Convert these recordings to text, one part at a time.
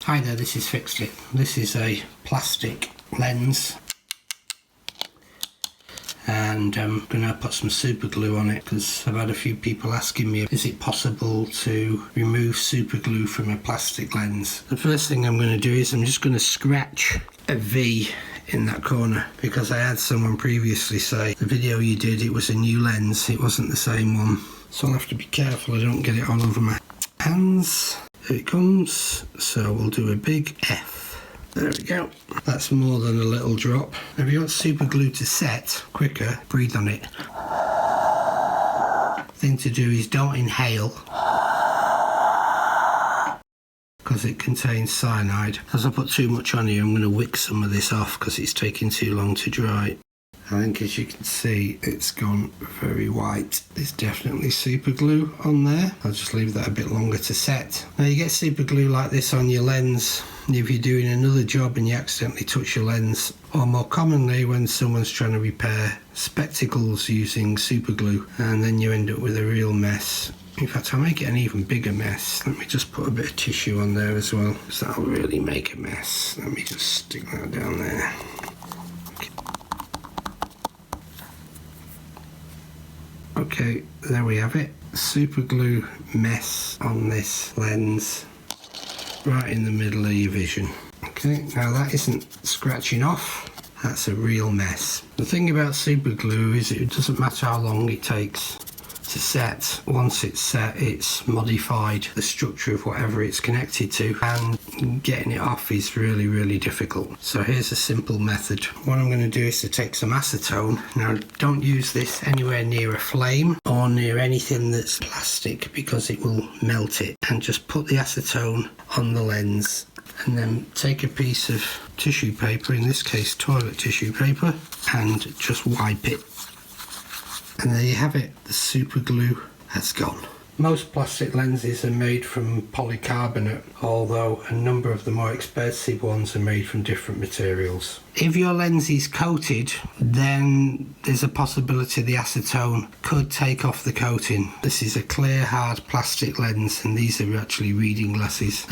Hi there, this is Fixed It. This is a plastic lens and I'm going to put some super glue on it because I've had a few people asking me, is it possible to remove super glue from a plastic lens? The first thing I'm going to do is I'm just going to scratch a V in that corner, because I had someone previously say the video you did, it was a new lens, it wasn't the same one. So I'll have to be careful I don't get it all over my hands. Here it comes. So we'll do a big F. There we go. That's more than a little drop. Now if you want super glue to set quicker, breathe on it. Thing to do is don't inhale, because it contains cyanide. As I put too much on here, I'm going to wick some of this off because it's taking too long to dry. I think as you can see, it's gone very white. There's definitely super glue on there. I'll just leave that a bit longer to set. Now you get super glue like this on your lens if you're doing another job and you accidentally touch your lens, or more commonly when someone's trying to repair spectacles using super glue, and then you end up with a real mess. In fact, I'll make it an even bigger mess. Let me just put a bit of tissue on there as well, because that'll really make a mess. Let me just stick that down there. Okay, there we have it. Super glue mess on this lens, right in the middle of your vision. Okay, now that isn't scratching off, that's a real mess. The thing about super glue is it doesn't matter how long it takes to set. Once it's set, it's modified the structure of whatever it's connected to, and getting it off is really difficult. So here's a simple method. What I'm going to do is to take some acetone. Now don't use this anywhere near a flame or near anything that's plastic, because it will melt it, and just put the acetone on the lens, and then take a piece of tissue paper, in this case toilet tissue paper, and just wipe it. And there you have it, the super glue has gone. Most plastic lenses are made from polycarbonate, although a number of the more expensive ones are made from different materials. If your lens is coated, then there's a possibility the acetone could take off the coating. This is a clear, hard plastic lens, and these are actually reading glasses.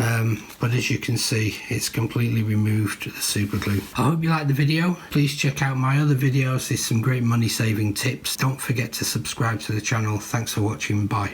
But as you can see, it's completely removed the super glue. I hope you liked the video. Please check out my other videos. There's some great money saving tips. Don't forget to subscribe to the channel. Thanks for watching. Bye.